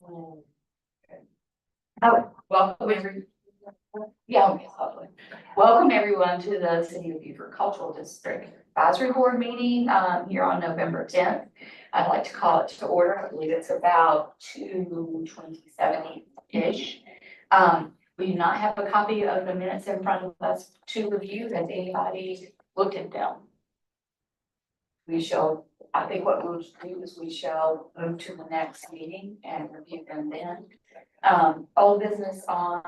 Oh, welcome welcome everyone to the City of Beaufort Cultural District Advisory Board meeting here on November 10th. I'd like to call it to order. I believe it's about 2:27-ish. We do not have a copy of the minutes in front of us to review. Has anybody looked at them? I think what we'll do is we shall move to the next meeting and review them then. Old business on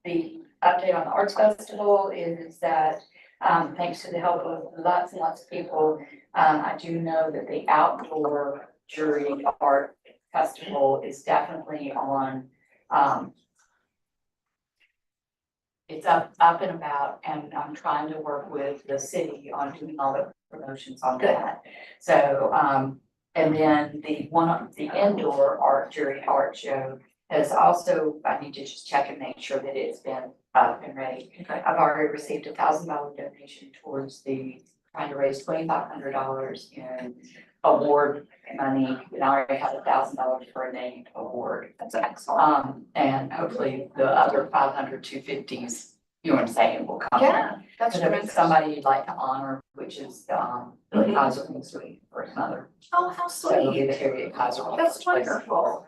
the update on the Arts Festival is that, thanks to the help of lots and lots of people, I do know that the outdoor jury art festival is definitely on, it's up and about, and I'm trying to work with the city on doing all the promotions on that. So, and then the indoor jury art show has also, I need to just check and make sure that it's been up and ready. Okay. I've already received $1,000 donation towards trying to raise $2,500 in award money, and I already have $1,000 for a named award. That's excellent. And hopefully the other 500, 250s, you know what I'm saying, will come. Yeah, that's And if it's tremendous. somebody you'd like to honor, which is, Billy Kaiser from Sweet for his mother. Oh, how So it'll be sweet. the Harriet Kaiser. That's wonderful.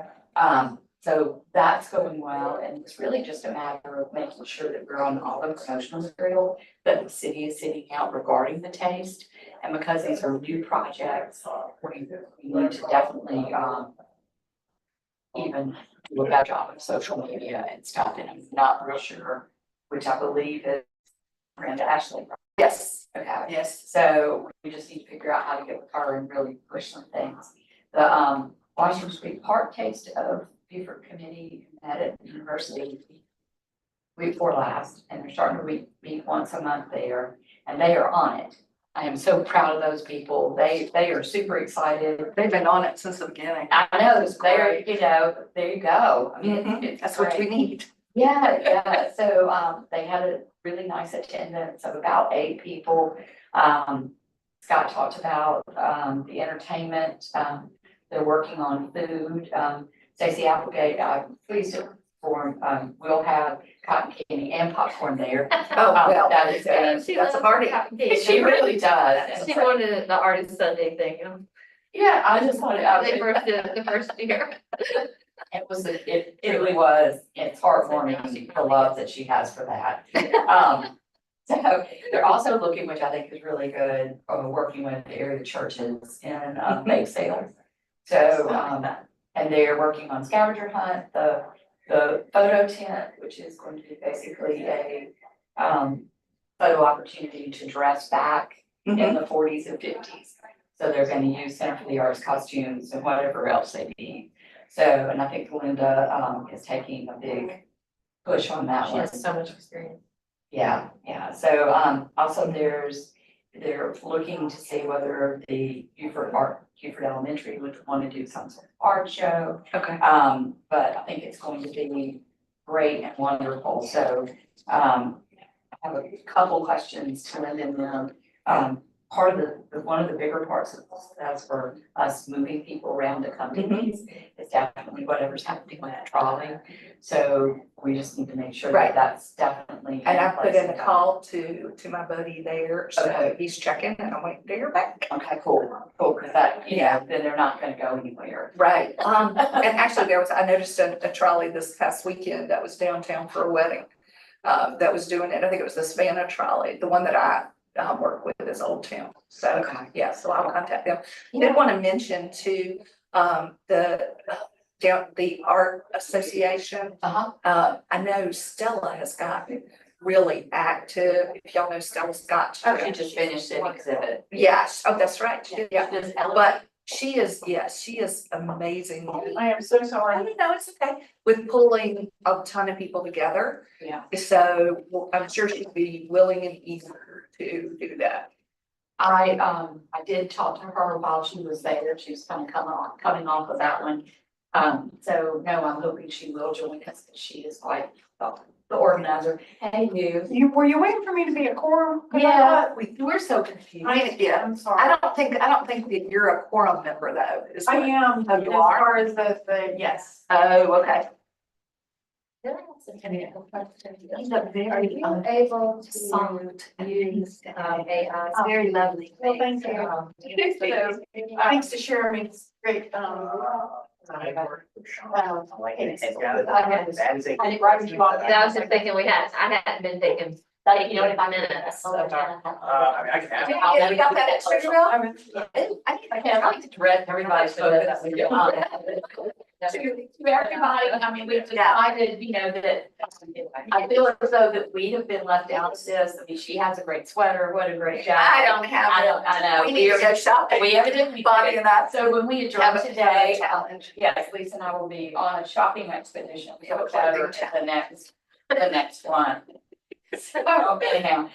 So that's going well, and it's really just a matter of making sure that we're on all the promotional material that the city is sending out regarding the taste. And because these are new projects, we need to definitely, even do a better job of social media and stuff, and I'm not real sure, which I believe is Brenda Ashley. Yes, Okay. yes. So we just need to figure out how to get with her and really push some things. The Washington Street Park Taste of Beaufort Committee met at the university week before last, and they're starting to meet once a month there, and they are on it. I am so proud of those people. They are super excited. They've been on it since the beginning. I know, they're, there you go. I mean, it's That's what we great. need. Yeah. So, they had a really nice attendance of about 8 people. Scott talked about, the entertainment. They're working on food. Stacey Applegate, I'm pleased to inform, we'll have cotton candy and popcorn there. Oh, well, That is good. that's a party. She really does. She wanted the artist Sunday thing. Yeah, I just wanted, They first did it the first year. it really was, it's heartwarming, the love that she has for that. So they're also looking, which I think is really good, working with the area churches in bake sales. So, and they're working on scavenger hunt, the photo tent, which is going to be basically a photo opportunity to dress back in the 40s and 50s. So they're going to use Center for the Arts costumes and whatever else they need. So, and I think Linda is taking a big push on that She one. has so much experience. Yeah. So also they're looking to see whether the Beaufort Elementary would want to do some sort of art show. Okay. But I think it's going to be great and wonderful. So I have a couple questions to Linda and them. Part of one of the bigger parts of this, as for us moving people around to come to these, is definitely whatever's happening with the trolley. So we just need to make sure that Right. that's definitely. And I put place in a to go. call to my buddy there, so Okay. he's checking and I'm waiting to hear back. Okay, cool, because that, then they're not gonna go anywhere. Right. And actually I noticed a trolley this past weekend that was downtown for a wedding. That was doing it. I think it was the Savannah trolley, the one that I work with is Old Town. So, Okay. yeah, so I'll contact them. Did want to mention too, the Art Association. I know Stella has gotten really active. If y'all know Stella Scott. She just finished an exhibit. Yes, oh, that's right. She did, yeah. Just But she is amazing. I am so I sorry. don't know, it's okay, with pulling a ton of people together. Yeah. So I'm sure she'd be willing and eager to do that. I did talk to her while she was there. She was kind of coming off of that one. So no, I'm hoping she will join us. She is quite the organizer. Hey, you. Were you waiting for me to be a quorum? 'Cause I Yeah, thought- we're so confused. Yeah, I'm sorry. I don't think that you're a quorum member though. Is I what- am, Oh, as you are? far as the, yes. Oh, okay. He's a very able to use AI. It's very lovely. Well, thank you. So, Thanks to Sharon, it's great, I was just thinking I hadn't been taking, like, 5 minutes. So, I You got that extra drill? I like to direct everybody's focus. To everybody, I mean, we've decided, that I feel as though that we have been left out of this. I mean, she has a great sweater, what a great job. I don't have I it. know, I know. We need to go shopping. We evidently. Bobby and I. So when we Have adjourn a today, challenge. yes, Lisa and I will be on a shopping expedition. We have a Better clothing the next one. So anyhow,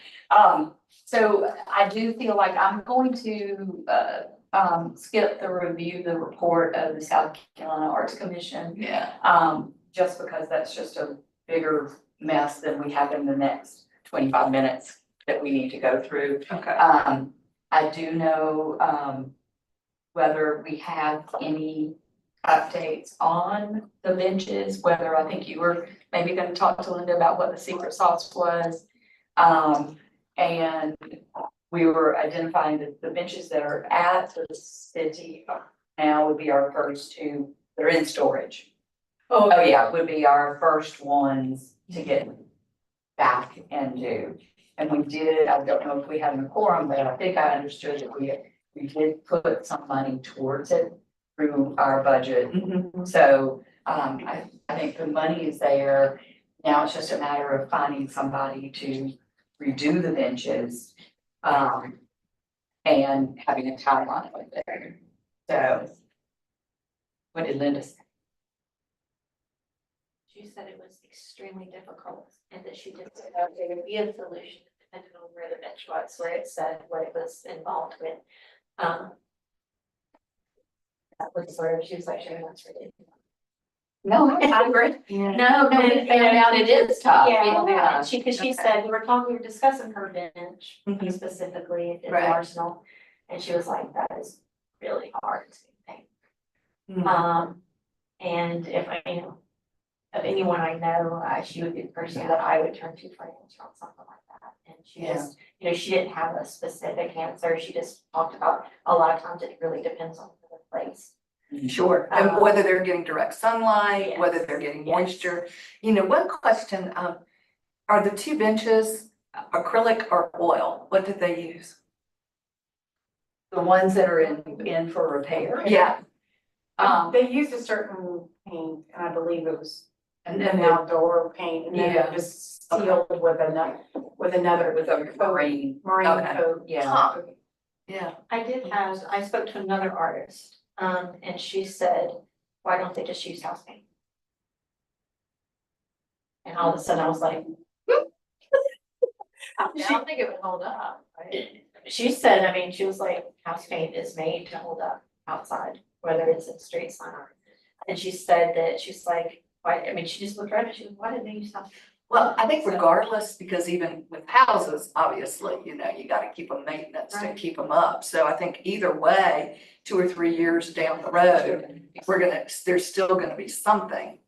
so I do feel like I'm going to, skip the review, the report of the South Carolina Arts Commission. Yeah. Just because that's just a bigger mess than we have in the next 25 minutes that we need to go through. Okay. I do know, whether we have any updates on the benches, whether I think you were maybe gonna talk to Linda about what the secret sauce was. And we were identifying that the benches that are at the city now would be our first two, they're in storage. Oh, yeah, would be our first ones to get back and do. And we did, I don't know if we had a quorum, but I think I understood that we did put some money towards it through our budget. So, I think the money is there. Now it's just a matter of finding somebody to redo the benches. And having a timeline with it. So. What did Linda say? she said it was extremely difficult and that she didn't know if there would be a solution depending on where the bench was, where it said what it was involved with. That was sort of, she was like, sure, that's ridiculous. No, I agree. No, No, we found out it is tough. Yeah, because she Okay. said, we were discussing her bench Mhm. specifically in the Right. Arsenal. And she was like, that is really hard to think. Mhm. And if of anyone I know, she would be the person that I would turn to for an answer on something like that. And she Yeah. just, she didn't have a specific answer. She just talked about, a lot of times it really depends on the place. Sure, and whether they're getting direct sunlight, whether they're getting Yes. moisture. One question, are the two benches acrylic or oil? What did they use? The ones that are in for repair. Yeah. They used a certain paint, and I believe it was And an then outdoor paint, and then Yeah. it was sealed with another, with a marine, marine Okay. coat. yeah. Huh. Yeah. I spoke to another artist, and she said, why don't they just use house paint? And all of a sudden I was like, I don't think it would hold up. She said, she was like, house paint is made to hold up outside, whether it's in street sign or. And she said that, she's like, why, she just looked around and she was, why didn't they use house? Well, I think regardless, because even with houses, obviously, you gotta keep them maintenance to Right. keep them up. So I think either way, 2 or 3 years down the road, there's still gonna be something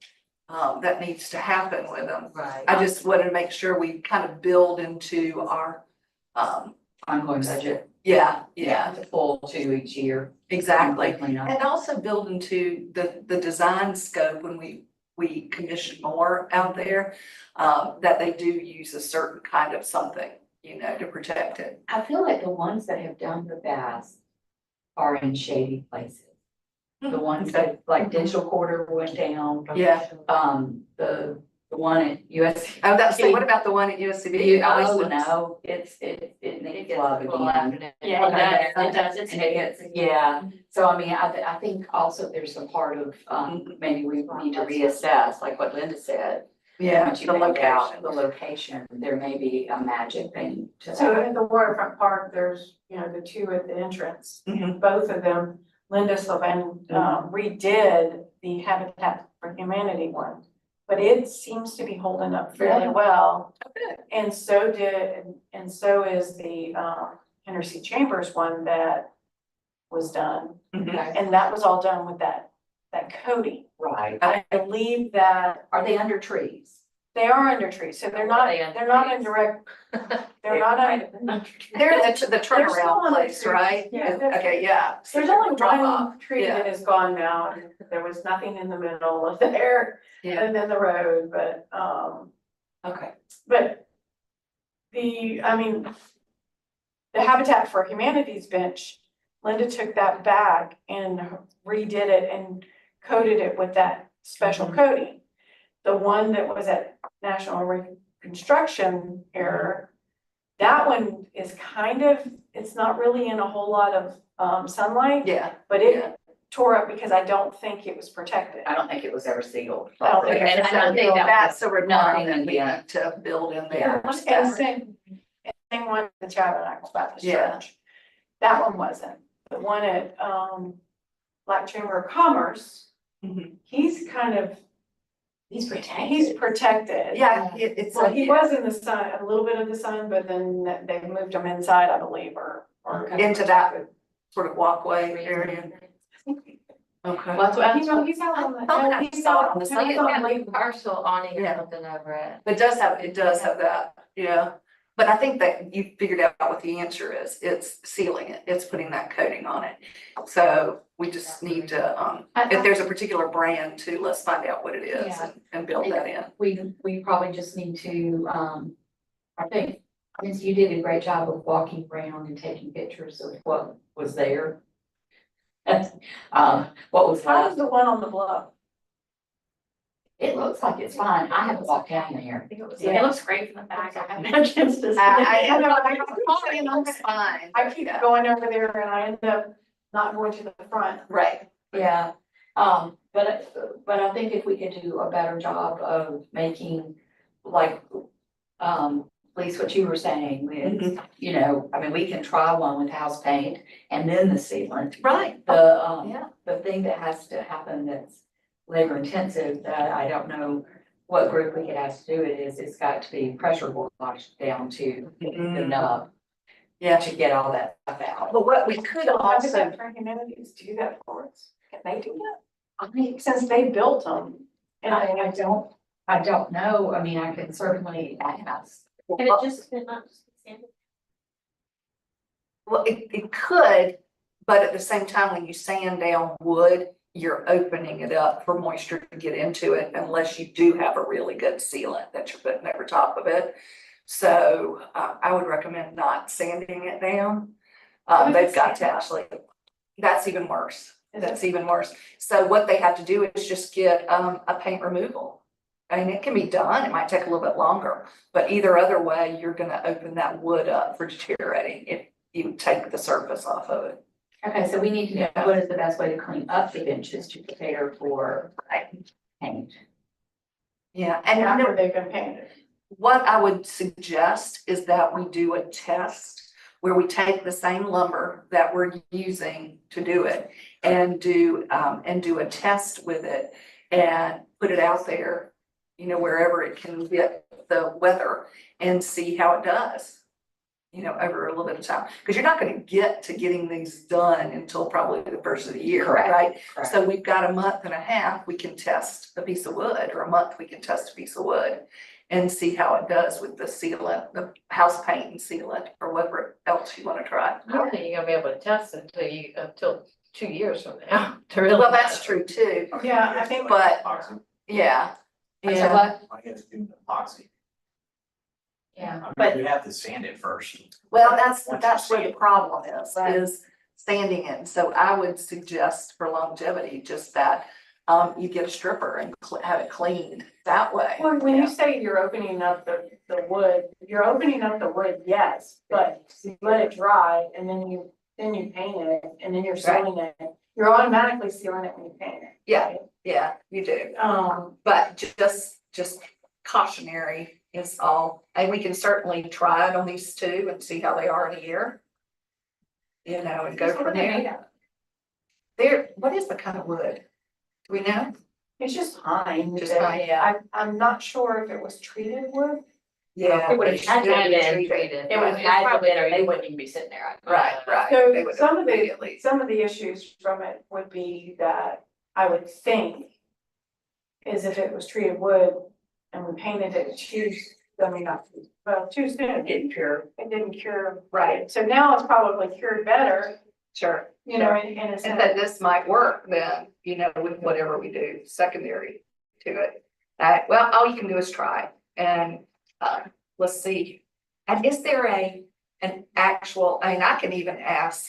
that needs to happen with them. Right. I just wanted to make sure we kind of build into our, Ongoing budget. yeah, The full 2 each year. exactly. Clean up. And also build into the design scope when we commission more out there, that they do use a certain kind of something, to protect it. I feel like the ones that have done the best are in shady places. The ones that, like Digital Quarter went down. Yeah. The one at USC. Oh, what about the one at USCB? You It always know, looks- no, it needs love again. Yeah, it does, And it gets, yeah, so I think also there's a part of, maybe we need to reassess, like what Linda said. Yeah, Once you the figure out location. the location, there may be a magic thing to So that. at the waterfront park, there's, the two at the entrance, Mhm. both of them, Linda Sylvan redid the Habitat for Humanity one. but it seems to be holding up fairly well. Okay. And so is the Henry C. Chambers one that was done. Mhm. And that was all done with that coating. Right. I believe that Are they under trees? they are under trees, so they're not in direct, they're not on. They're the still turnaround on the place, trees. right? Yeah. Okay, yeah. So There's they're only drop one off. tree Yeah. that is gone now, and there was nothing in the middle of there, Yeah, and then the road, okay. but I mean, the Habitat for Humanity's bench, Linda took that back and redid it and coated it with that special coating. The one that was at National Reconstruction Error, that one is it's not really in a whole lot of sunlight, Yeah. but it tore up because I don't think it was protected. I don't think it was ever sealed. I don't think properly. it's- And I don't think that That's a was requirement nothing, we yeah. need to build in there. And same one at the Tabernacle Baptist Yeah. Church. That one wasn't. The one at Black Chamber of Commerce, Mhm. he's protected. Yeah, it's. Well, he was in the sun, a little bit of the sun, but then they moved him inside, I believe, or. Into that sort of walkway area. Okay. Well, that's what He's out on the. thought no, I he's saw it out- on the no, side. he's on Lake- Parcel awning or Yeah. something over it. It does have that, yeah. But I think that you figured out what the answer is. It's sealing it. It's putting that coating on it. So we just need to, if there's a particular brand too, let's find out what it is Yeah. and build that in. We probably just need to, I think, since you did a great job of walking around and taking pictures of what Was there. What was How was left? the one on the bluff? It looks like it's fine. I haven't walked down there. It looks great from the back. I haven't had a chance to. It's fine. I keep Yeah. going over there and I end up not going to the front. Right. Yeah, but I think if we could do a better job of making, like, Lisa, what you were saying with, Mhm. you know, I mean, we can try one with house paint and then the sealant. Right. The, Yeah. the thing that has to happen that's labor intensive, that I don't know what group we could ask to do it is, it's got to be pressure washed down to the nub Yeah. to get all that stuff out. But what we could So also, Habitat for Humanities do that for us. Can they do that? I mean, since they built them. And I don't know. I mean, I can certainly ask. and it just, it not just. well, it could, but at the same time, when you sand down wood, you're opening it up for moisture to get into it unless you do have a really good sealant that you're putting over top of it. So I would recommend not sanding it down. They've got to actually, that's even worse. That's even worse. So what they have to do is just get a paint removal. I mean, it can be done. It might take a little bit longer, but either other way, you're gonna open that wood up for deteriorating if you take the surface off of it. Okay, so we need to know what is the best way to clean up the benches to prepare for paint. Yeah, and I know after they've been painted. what I would suggest is that we do a test where we take the same lumber that we're using to do it and do a test with it and put it out there, you know, wherever it can get the weather and see how it does, you know, over a little bit of time. Because you're not going to get to getting these done until probably the first of the year, Correct. right? Correct. So we've got a month and a half, we can test a piece of wood, or a month we can test a piece of wood and see how it does with the sealant, the house paint and sealant, or whatever else you want to try. I don't think you're gonna be able to test until 2 years from now, to really. Well, that's true too, Yeah, I think. but Epoxy. yeah, So yeah, what? I guess do epoxy. Yeah, I but mean, we have to sand it first. well, Once that's you where the sand it. problem Right. is sanding it. So I would suggest for longevity, just that you get a stripper and have it cleaned that way. Well, when you say you're opening up the wood, you're opening up the wood, yes, but you let it dry and then you paint it and then you're sealing it. You're automatically sealing it when you paint it. Yeah, yeah, you do. But just cautionary is all, and we can certainly try it on these two and see how they are in a year. You know, and go from there. What is the kind of wood? Do we know? It's just pine. Just that- pine, yeah. I'm not sure if it was treated wood. Yeah. It would have had to be treated. It would have had to be, or they wouldn't even be sitting there. Right, right. They So would some of immediately. the issues from it would be that I would think is if it was treated wood and we painted it too soon. It didn't cure. It didn't cure. Right. So now it's probably cured better, Sure. you know, in a And sense. that this might work then, you know, with whatever we do secondary to it. Well, all you can do is try and, let's see. And is there an actual, I mean, I can even ask,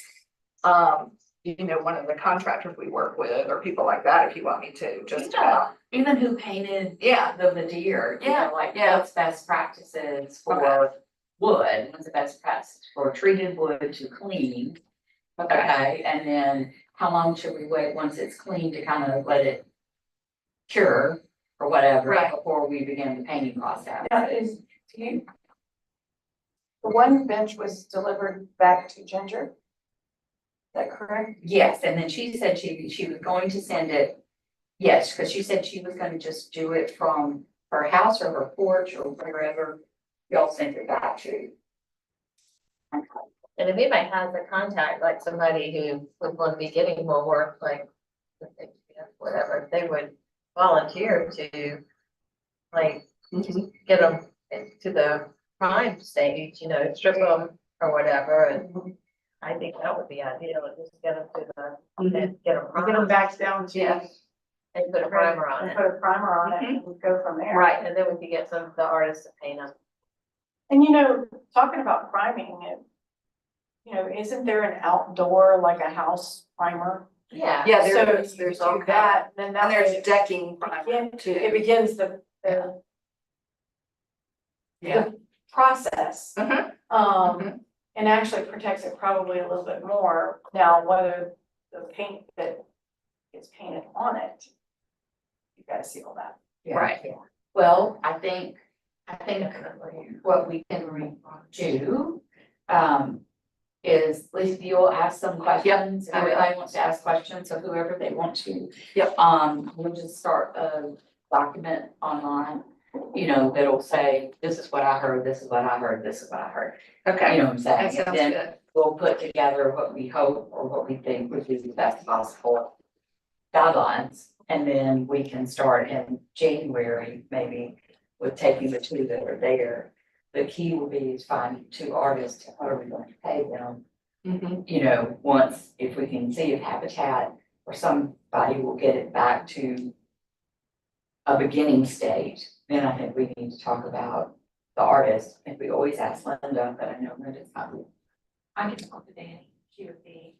you know, one of the contractors we work with or people like that, if you want me to, just about. Even who painted Yeah, the Madeir, you Yeah, know, like yeah. what's best practices for wood, what's the best practice for treated wood to clean? Okay, and then how long should we wait once it's clean to kind of let it cure or whatever Right. before we begin the painting process? Yeah, the one bench was delivered back to Ginger. Is that correct? Yes, and then she said she was going to send it, yes, because she said she was gonna just do it from her house or her porch or wherever y'all sent it back to. And if anybody has a contact, like somebody who would want to be getting more work, like, whatever, they would volunteer to, like, get them to the prime stage, you know, strip them or whatever, and I think that would be ideal, just get them to the, get them Get them primed back down to. Yeah. and put a primer on And it. put a primer on it and go from there. Right, and then we could get some of the artists to paint them. And you know, talking about priming it, you know, isn't there an outdoor, like a house primer? Yeah. yeah, So there's you all do kinds. that, then that And there's way decking primer it too. begins the Yeah. process. Mhm. And actually protects it probably a little bit more. Now, whether the paint that is painted on it, you gotta see all that. Yeah. Right. Well, I think what we can do, is at least you'll ask some questions. I will. Everybody wants to ask questions, so whoever they want to. Yep. We'll just start a document online, you know, that'll say, this is what I heard, this is what I heard, this is what I heard. You Okay, know what I'm saying? that And sounds then good. we'll put together what we hope or what we think would be the best possible guidelines. And then we can start in January, maybe with taking the two that are there. The key will be to find two artists, what are we going to pay them? Mhm. You know, once, if we can see if Habitat or somebody will get it back to a beginning state, then I think we need to talk about the artist. And we always ask Linda, but I know Linda's not. I can talk to Danny, she would be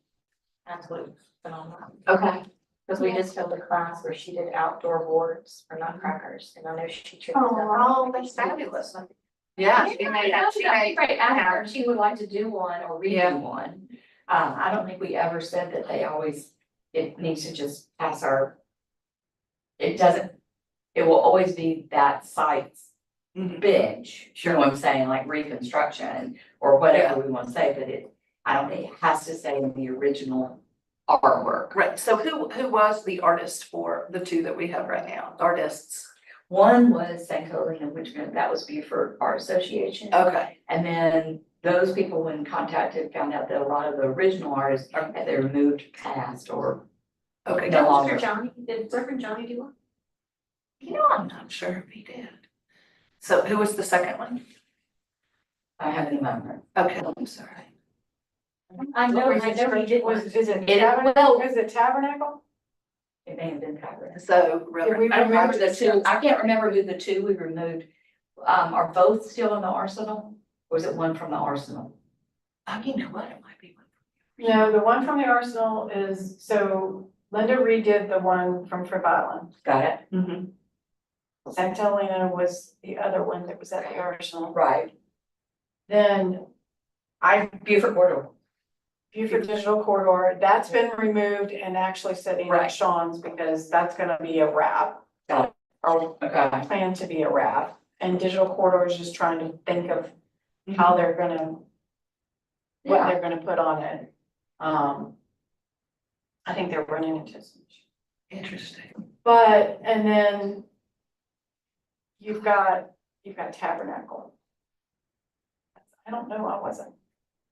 absolutely phenomenal. Okay. Because we just held a class where she did outdoor boards for nutcrackers, and I know she treated them. Oh, that's fabulous. Yeah, she may have, she may. Right, after, she would like to do one or Yeah. redo one. I don't think we ever said that they always, it needs to just pass our. It doesn't, it will always be that site's Mhm. bench, you know what I'm saying, like reconstruction or whatever we want to say, but I don't think it has to say in the original artwork. Right, so who was the artist for the two that we have right now, artists? One was St. Helena, which meant that was Beaufort Art Association. Okay, And then those people, when contacted, found out that a lot of the original artists are either moved past or okay, no longer. Mr. Johnny, did Reverend Johnny do one? you know, I'm not sure if he did. So who was the second one? I haven't remembered. Okay, I'm sorry. I know he did one. Is it It- Tabernacle? well- Is it Tabernacle? It may have been covered. So. Did we I remember the remove two, I can't remember who the two we removed. Are both still in the arsenal? Or is it one from the arsenal? Oh, you know what, it might be one. No, the one from the Arsenal is, so Linda redid the one from Fripp Island. Got it? Mm-hmm. St. Helena was the other one that was at the Arsenal. Right. Then Beaufort Corridor. Beaufort Digital Corridor, that's been removed and actually sitting Right. at Sean's because that's gonna be a wrap. Got it. Or Okay. planned to be a wrap. And Digital Corridor is just trying to think of how they're gonna, what Yeah. they're gonna put on it. I think they're running into some. Interesting. But, and then you've got Tabernacle. I don't know, I wasn't.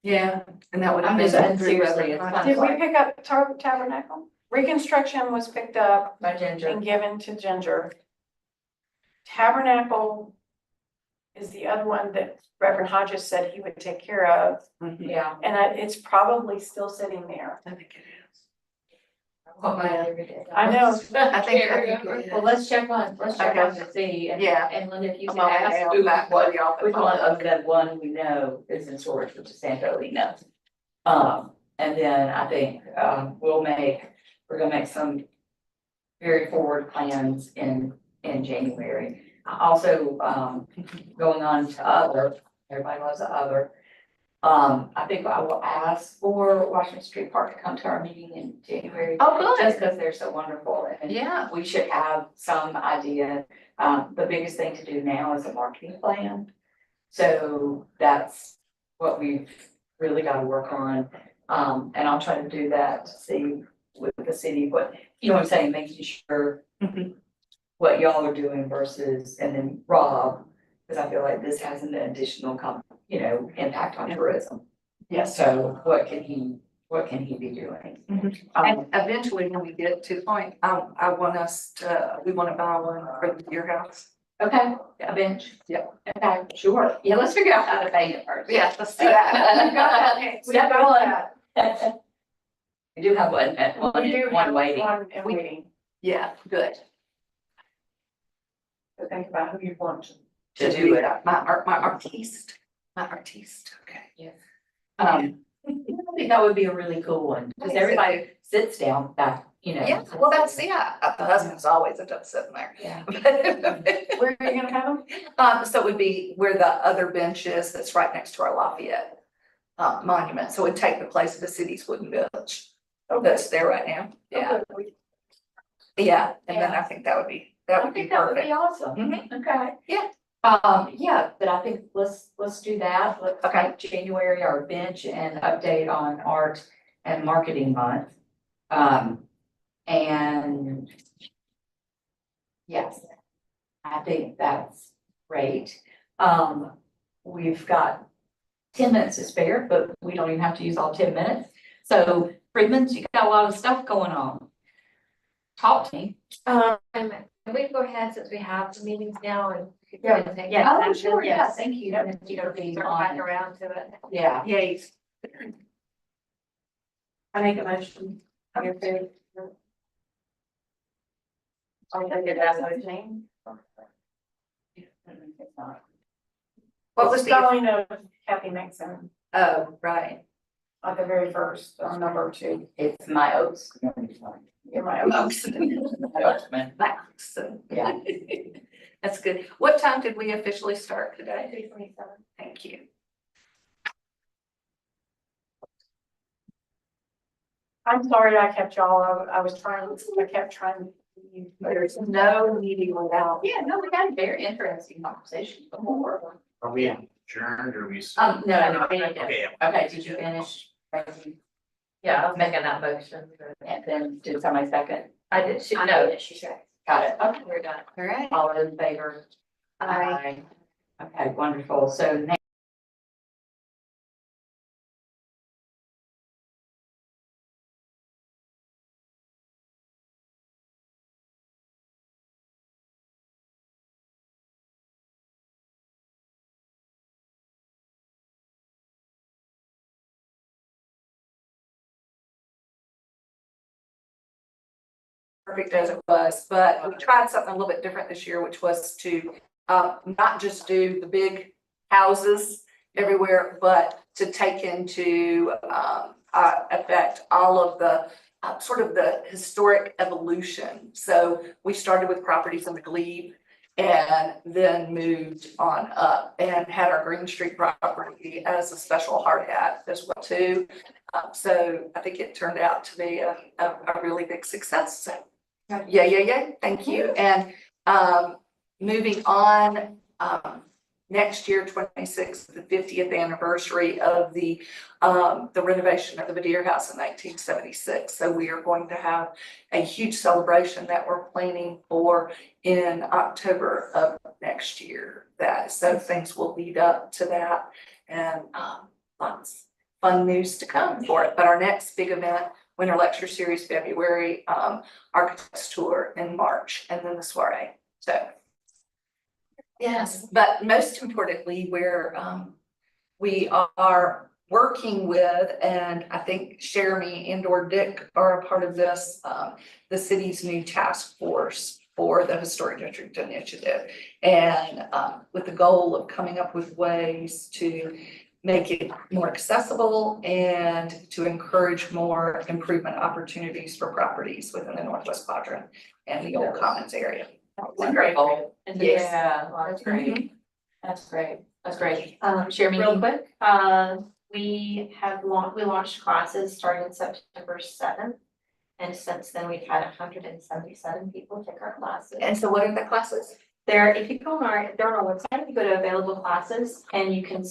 Yeah, and that would have I'm been just done through seriously, Reverend it's Hodges. Did we pick up Tabernacle? Reconstruction was picked up By Ginger. and given to Ginger. Tabernacle is the other one that Reverend Hodges said he would take care of, Yeah. and it's probably still sitting there. I think it is. What my other did. I know. I think it is. Well, let's check on Okay. to see, and, Yeah. and Linda, if you I'm can on my ask mail who, back what, for y'all to which one follow. of that one we know is in storage, which is Santolina. And then I think, we're gonna make some very forward plans in January. Also, going on to other, everybody loves the other. I think I will ask for Washington Street Park to come to our meeting in January. Oh, good. Just because they're so wonderful, and Yeah, we should have some idea. The biggest thing to do now is a marketing plan. So that's what we've really got to work on. And I'll try to do that to see with the city, what, you know what I'm saying, making sure Mhm. what y'all are doing versus, and then Rob, because I feel like this has an additional impact on tourism. Yes. So what can he be doing? Mhm. Um, and eventually when we get to the point, I want us to, we want to buy one for your house. Okay, a bench. Yep. Okay, sure. Yeah, let's figure out how to pay it first. Yeah, let's do that. We got that. We do have one, We do one have waiting. one and waiting. Yeah, good. So think about who you want. To do it. My artiste, okay. Yes. I think that would be a really cool one, because everybody sits down back, Yeah, well, that's, yeah, the husband's always end up sitting there. Yeah. Where are you gonna have them? So it would be where the other bench is, that's right next to our Lafayette monument, so it would take the place of the city's wooden bench. That's there right now, yeah, yeah, and then I think that would be I think that would perfect. be awesome. Mhm. Okay. Yeah. Yeah, but I think let's do that. Let's Okay. make January our bench and update on art and marketing month. And yes, I think that's great. We've got 10 minutes to spare, but we don't even have to use all 10 minutes. So Freedman's, you got a lot of stuff going on. Talk to me. Can we go ahead since we have the meetings now and? Yeah. Oh, sure, yeah, Yes. thank you. Yep. For being Circle back on. around to it. Yeah. Yes. I make a motion. Your food. I'll take it as a name. What was the, spelling of Kathy Nixon oh, right. at the very first, number 2? It's my oats. You're my own. Oatsman. Max. Yeah. That's good. What time did we officially start today? 3:27. Thank you. I'm sorry I kept y'all, I kept trying. There's no meeting without. Yeah, no, we had a very interesting conversation before. Are we adjourned or we? No, Okay, okay, did you finish? Yeah, I was making that motion. And then did somebody second? I did, I know that she said. Got it. Okay. we're done. All right. All in favor? Aye. Okay, wonderful. So now Perfect as it was, but we tried something a little bit different this year, which was to not just do the big houses everywhere, but to take into effect all of the sort of the historic evolution. So we started with properties in the glebe and then moved on up and had our Green Street property as a special hard hat as well too. So I think it turned out to be a really big success. So yeah, thank you. And moving on, next year, 26th, the 50th anniversary of the renovation of the Vidier House in 1976. So we are going to have a huge celebration that we're planning for in October of next year. So things will lead up to that, and lots of fun news to come for it. But our next big event, Winter Lecture Series, February, Architects Tour in March, and then the soiree. So yes, but most importantly, we are working with, and I think Jeremy and/or Dick are a part of this, the city's new task force for the Historic District Initiative. And with the goal of coming up with ways to make it more accessible and to encourage more improvement opportunities for properties within the Northwest Quadrant and the Old Commons area. Wonderful. Yes. Yeah, that's great. That's great. That's great. Jeremy, Real quick, we launched classes starting September 7th. And since then, we've had 177 people take our classes. And so what are the classes? If you go on they're on our website, you go to available classes and you can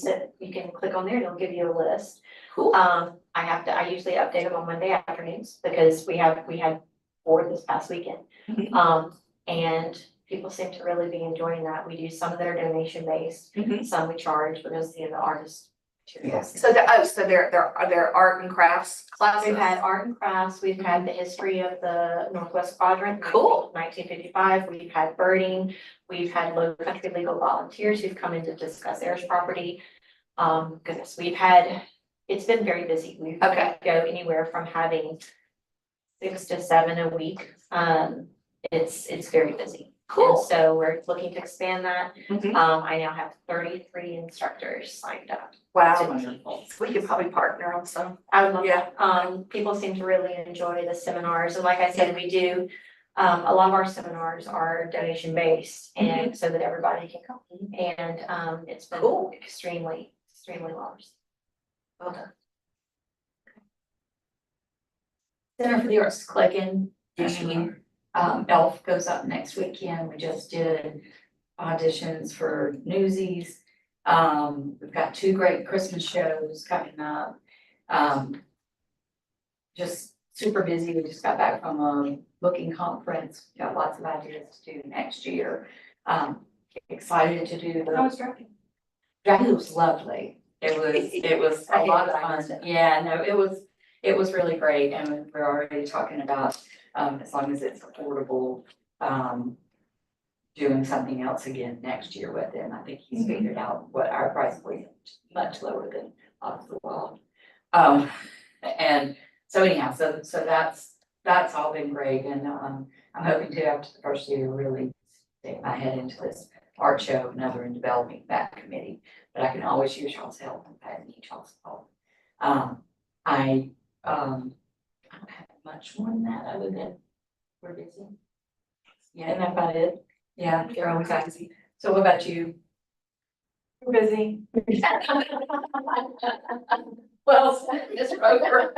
click on there and it'll give you a list. Cool. I usually update them on Monday afternoons because we had 4 this past weekend. Mhm. And people seem to really be enjoying that. We do some that are donation based, Mhm. some we charge because the artist materials. So there art and crafts classes? We've had art and crafts, we've had the history of the Northwest Quadrant. Cool. 1955, we've had birding, we've had low country legal volunteers who've come in to discuss heirs property. Goodness, it's been very busy. We Okay. go anywhere from having 6 to 7 a week. It's very busy. Cool. And so we're looking to expand that. Mhm. I now have 33 instructors signed up. Wow. wonderful. We could probably partner on some. I would love Yeah. that. People seem to really enjoy the seminars, and like I said, we do, a lot of our seminars are donation based, and so that everybody can come. And, it's been Cool. extremely well received. Well done. Center for the Arts is clicking. Yes, you ELF goes up next weekend. We just did auditions for Newsies. We've got 2 great Christmas shows coming up. Just super busy. We just got back from a booking conference. Got lots of ideas to do next year. Excited to do the. How was driving? Driving was lovely. It was a lot of fun. Yeah, no, it was really great, and we're already talking about, as long as it's affordable, doing something else again next year with him. I think he's figured out what our price point is much lower than off the wall. And so anyhow, so that's all been great, and I'm hoping to, after the first year, really stick my head into this art show, another in developing that committee, but I can always use y'all's help if I need y'all's help. I don't have much more than that, other than we're busy. Yeah, And that's about it. yeah, you're always busy. So what about you? We're busy. Well, Ms. Roper,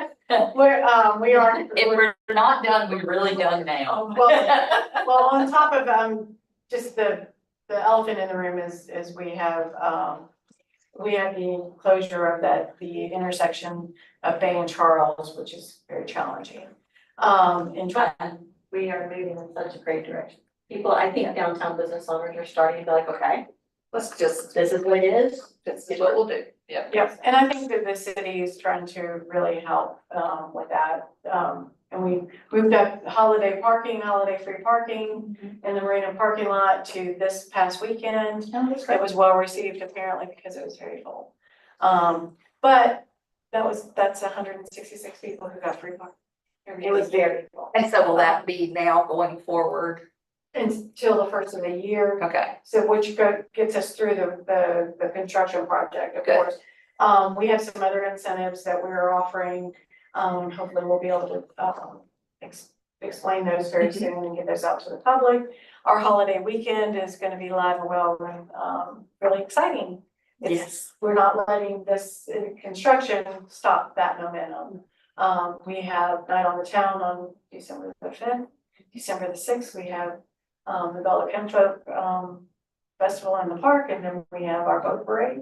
We are. if we're not done, we're really done now. Well, on top of, just the elephant in the room is we have the closure of the intersection of Bay and Charles, which is very challenging. We are moving in such a great direction. People, I think downtown business owners are starting to be like, okay, Let's just, this is what it is. this is what we'll do. Yep. Yep, and I think that the city is trying to really help with that. And we moved up holiday free parking in the Marina parking lot to this past weekend. It was well received apparently because it was very full. But that's 166 people who got free parking. It was very cool. And so will that be now going forward? Until the first of the year. Okay. So which gets us through the construction project, of Good. course. We have some other incentives that we're offering. Hopefully we'll be able to explain those very soon and get those out to the public. Our holiday weekend is gonna be live and well and really exciting. Yes. We're not letting this construction stop that momentum. We have Night on the Town on December the 5th. December the 6th, we have the Bella Penfolk festival in the park, and then we have our boat parade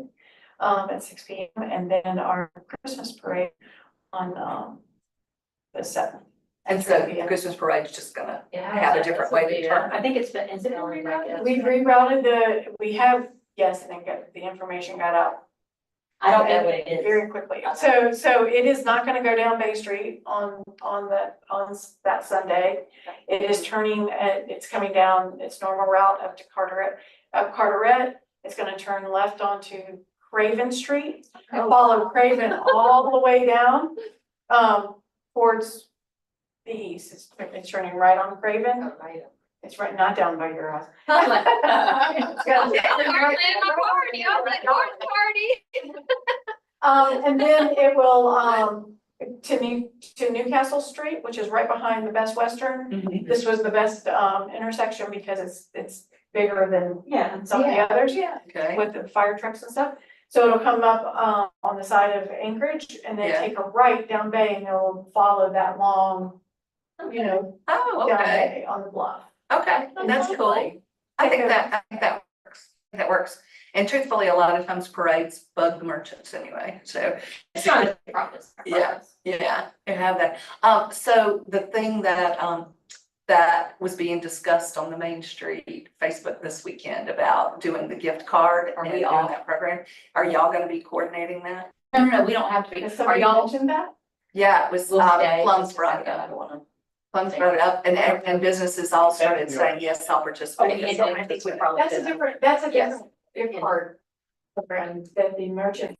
at 6 p.m. and then our Christmas parade on the 7th. And so the Christmas parade's just gonna Yeah. have a different way to turn. I think it's been, it's been like that. We rerouted we have, yes, and then the information got out I don't know what it is. very quickly. So it is not gonna go down Bay Street on that Sunday. It is turning, it's coming down its normal route up to Carteret. Up Carteret, it's gonna turn left onto Craven Street and follow Craven all the way down, towards the east. It's turning right on Craven. It's right, not down by your house. It's gonna- and then it will, to Newcastle Street, which is right behind the Best Western. This was the best, intersection because it's bigger than some of the others. Okay, With the fire trucks and stuff. So it'll come up, on the side of Anchorage and then Yeah. take a right down Bay and it'll follow that long, oh, down okay, Bay on the bluff. okay, that's cool. I think that works, that works. And truthfully, a lot of times parades bug the merchants anyway, so. It's not a problem. Yeah. Yeah, you have that. So the thing that, that was being discussed on the Main Street Facebook this weekend about doing the gift card Are and we doing all- that program, are y'all gonna be coordinating that? No, we don't have to be. Has Are somebody y'all? mentioned that? Yeah, it was, We'll stay. Plums brought it I up. don't wanna. Plums brought it up and businesses all started saying, yes, I'll Oh, participate. I think we probably That's a did. different gift card program that the merchant